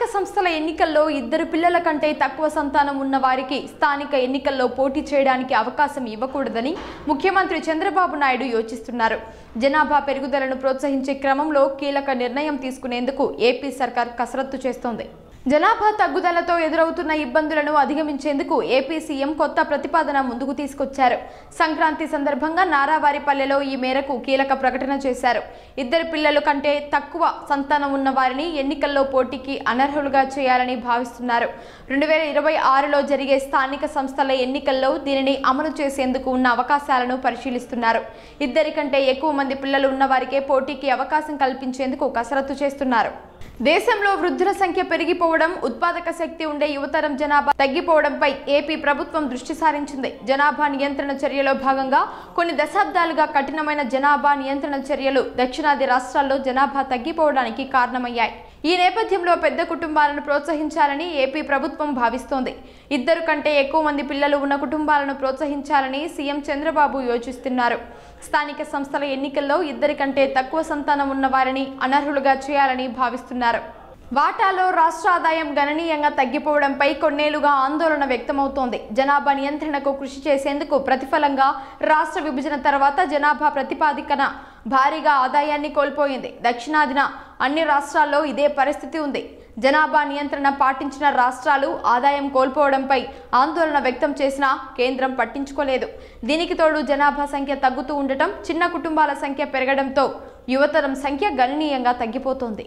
స్థానిక సంస్థల ఎన్నికల్లో ఇద్దరు పిల్లల కంటే తక్కువ సంతానం ఉన్న వారికి స్థానిక ఎన్నికల్లో పోటీ చేయడానికి అవకాశం ఇవ్వకూడదని ముఖ్యమంత్రి చంద్రబాబు నాయుడు యోచిస్తున్నారు. జనాభా పెరుగుదలను ప్రోత్సహించే క్రమంలో కీలక నిర్ణయం తీసుకునేందుకు ఏపీ సర్కార్ కసరత్తు చేస్తోంది. జనాభా తగ్గుదలతో ఎదురవుతున్న ఇబ్బందులను అధిగమించేందుకు ఏపీ సీఎం కొత్త ప్రతిపాదన ముందుకు తీసుకొచ్చారు. సంక్రాంతి సందర్భంగా నారావారిపల్లెలో ఈ మేరకు కీలక ప్రకటన చేశారు. ఇద్దరు పిల్లల కంటే తక్కువ సంతానం ఉన్న వారిని ఎన్నికల్లో పోటీకి అనర్హులుగా చేయాలని భావిస్తున్నారు. 2026లో జరిగే స్థానిక సంస్థల ఎన్నికల్లో దీనిని అమలు చేసేందుకు ఉన్న అవకాశాలను పరిశీలిస్తున్నారు. ఇద్దరి కంటే ఎక్కువ మంది పిల్లలు ఉన్న వారికే పోటీకి అవకాశం కల్పించేందుకు కసరత్తు చేస్తున్నారు. దేశంలో వృద్ధుల సంఖ్య పెరిగిపోవడం, ఉత్పాదక శక్తి ఉండే యువతరం జనాభా తగ్గిపోవడంపై ఏపీ ప్రభుత్వం దృష్టి సారించింది. జనాభా నియంత్రణ చర్యలో భాగంగా కొన్ని దశాబ్దాలుగా కఠినమైన జనాభా నియంత్రణ చర్యలు దక్షిణాది రాష్ట్రాల్లో జనాభా తగ్గిపోవడానికి కారణమయ్యాయి. ఈ నేపథ్యంలో పెద్ద కుటుంబాలను ప్రోత్సహించాలని ఏపీ ప్రభుత్వం భావిస్తోంది. ఇద్దరు కంటే ఎక్కువ మంది పిల్లలు ఉన్న కుటుంబాలను ప్రోత్సహించాలని సీఎం చంద్రబాబు యోచిస్తున్నారు. స్థానిక సంస్థల ఎన్నికల్లో ఇద్దరి కంటే తక్కువ సంతానం ఉన్న వారిని అనర్హులుగా చేయాలని భావిస్తున్నారు. వాటాలో రాష్ట్ర ఆదాయం గణనీయంగా తగ్గిపోవడంపై కొన్నేళ్లుగా ఆందోళన వ్యక్తమవుతోంది. జనాభా నియంత్రణకు కృషి చేసేందుకు ప్రతిఫలంగా రాష్ట్ర విభజన తర్వాత జనాభా ప్రాతిపదికన భారీగా ఆదాయాన్ని కోల్పోయింది. దక్షిణాదిన అన్ని రాష్ట్రాల్లో ఇదే పరిస్థితి ఉంది. జనాభా నియంత్రణ పాటించిన రాష్ట్రాలు ఆదాయం కోల్పోవడంపై ఆందోళన వ్యక్తం చేసినా కేంద్రం పట్టించుకోలేదు. దీనికి తోడు జనాభా సంఖ్య తగ్గుతూ ఉండటం, చిన్న కుటుంబాల సంఖ్య పెరగడంతో యువతరం సంఖ్య గణనీయంగా తగ్గిపోతోంది.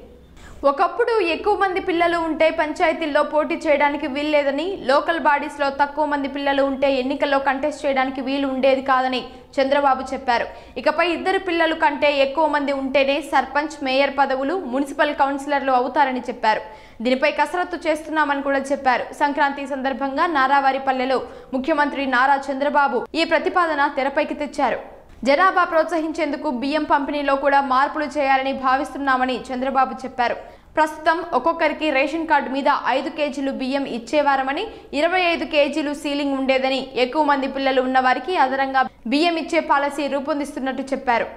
ఒకప్పుడు ఎక్కువ మంది పిల్లలు ఉంటే పంచాయతీల్లో పోటీ చేయడానికి వీల్లేదని, లోకల్ బాడీస్లో తక్కువ మంది పిల్లలు ఉంటే ఎన్నికల్లో కంటెస్ట్ చేయడానికి వీలు ఉండేది కాదని చంద్రబాబు చెప్పారు. ఇకపై ఇద్దరు పిల్లలు కంటే ఎక్కువ మంది ఉంటేనే సర్పంచ్, మేయర్ పదవులు, మున్సిపల్ కౌన్సిలర్లు అవుతారని చెప్పారు. దీనిపై కసరత్తు చేస్తున్నామని కూడా చెప్పారు. సంక్రాంతి సందర్భంగా నారావారిపల్లెలో ముఖ్యమంత్రి నారా చంద్రబాబు ఈ ప్రతిపాదన తెరపైకి తెచ్చారు. జనాభా ప్రోత్సహించేందుకు బియ్యం పంపిణీలో కూడా మార్పులు చేయాలని భావిస్తున్నామని చంద్రబాబు చెప్పారు. ప్రస్తుతం ఒక్కొక్కరికి రేషన్ కార్డు మీద 5 కేజీలు బియ్యం ఇచ్చేవారమని, 25 కేజీలు సీలింగ్ ఉండేదని, ఎక్కువ మంది పిల్లలు ఉన్న వారికి అదనంగా బియ్యం ఇచ్చే పాలసీ రూపొందిస్తున్నట్టు చెప్పారు.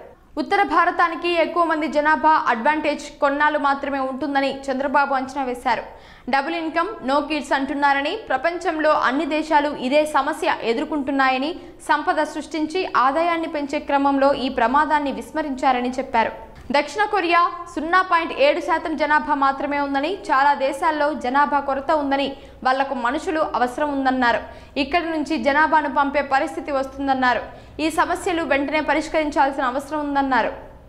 ఉత్తర భారతానికి ఎక్కువ మంది జనాభా అడ్వాంటేజ్ కొన్నాళ్ళు మాత్రమే ఉంటుందని చంద్రబాబు అంచనా వేశారు. డబుల్ ఇన్కమ్, నో కిడ్స్ అంటున్నారని, ప్రపంచంలో అన్ని దేశాలు ఇదే సమస్య ఎదుర్కొంటున్నాయని, సంపద సృష్టించి ఆదాయాన్ని పెంచే క్రమంలో ఈ ప్రమాదాన్ని విస్మరించారని చెప్పారు. దక్షిణ కొరియా 0.7% జనాభా మాత్రమే ఉందని, చాలా దేశాల్లో జనాభా కొరత ఉందని, వాళ్లకు మనుషులు అవసరం ఉందన్నారు. ఇక్కడి నుంచి జనాభాను పంపే పరిస్థితి వస్తుందన్నారు. ఈ సమస్యలు వెంటనే పరిష్కరించాల్సిన అవసరం ఉందన్నారు.